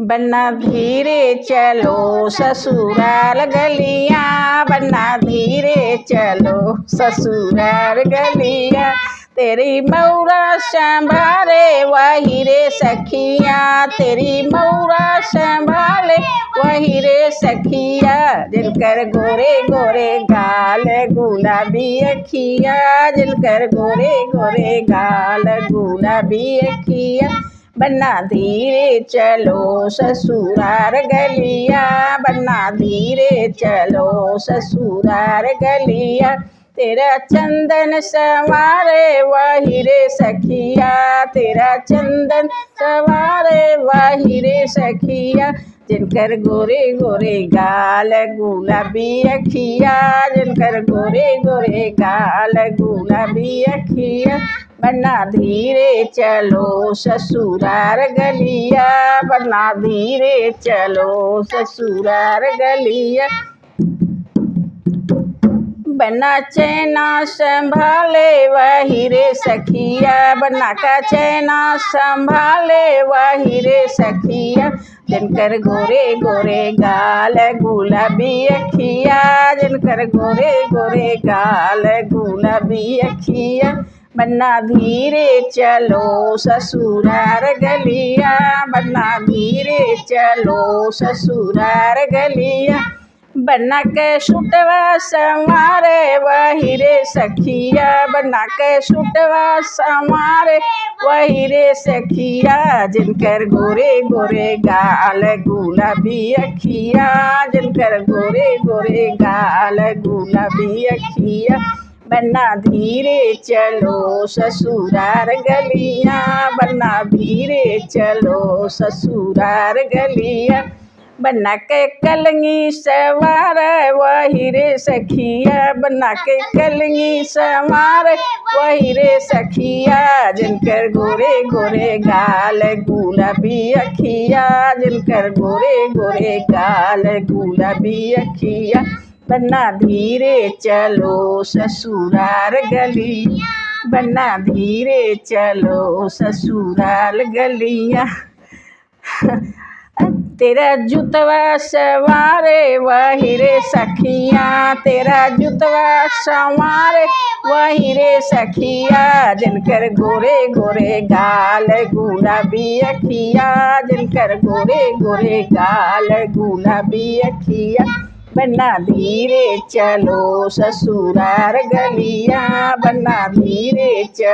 बन्ना धीरे चलो ससुराल गलियां, बन्ना धीरे चलो ससुराल गलियां। तेरी मौरा संभाले वही रे सखिया, तेरी मौरा संभाले वही रे सखिया। जिनकर गोरे गोरे गाल गुलाबी अखिया, जिनकर गोरे गोरे गाल गुलाबी अखिया। बन्ना धीरे चलो ससुराल गलिया, बन्ना धीरे चलो ससुराल गलिया। तेरा चंदन संवारे वही रे सखिया, तेरा चंदन संवारे वही रे सखिया। जिनकर गोरे गोरे गाल गुलाबी अखिया, जिनकर गोरे गोरे गाल गुलाबी अखिया। बन्ना धीरे चलो ससुराल गलिया, बन्ना धीरे चलो ससुराल गलिया। बन्ना चैना संभाले वही रे सखिया, बन्ना का चैना संभाले वही रे सखिया। जिनकर गोरे गोरे गाल गुलाबी अखिया, जिनकर गोरे गोरे गाल गुलाबी अखिया। बन्ना धीरे चलो ससुराल गलिया, बन्ना धीरे चलो ससुराल गलिया। बन्ना के सुटवा संवारे वही रे सखिया, बन्ना के सुटवा संवारे वही रे सखिया। जिनकर गोरे गोरे गाल गुलाबी अखिया, जिनकर गोरे गोरे गाल गुलाबी अखिया। बन्ना धीरे चलो ससुराल गलिया, बन्ना धीरे चलो ससुराल गलिया। बन्ना के कलंगी सवार वही रे सखिया, बन्ना के कलंगी सवार वही रे सखिया। जिनकर गोरे गोरे गाल गुलाबी अखिया, जिनकर गोरे गोरे गाल गुलाबी अखिया। बन्ना धीरे चलो ससुराल गलिया, बन्ना धीरे चलो ससुराल गलिया। तेरा जुतवा सवारे वही रे सखिया, तेरा जुतवा सवारे वही रे सखिया। जिनकर गोरे गोरे गाल गुलाबी अखिया, जिनकर गोरे गोरे गाल गुलाबी अखिया। बन्ना धीरे चलो ससुराल गलिया, बन्ना धीरे चलो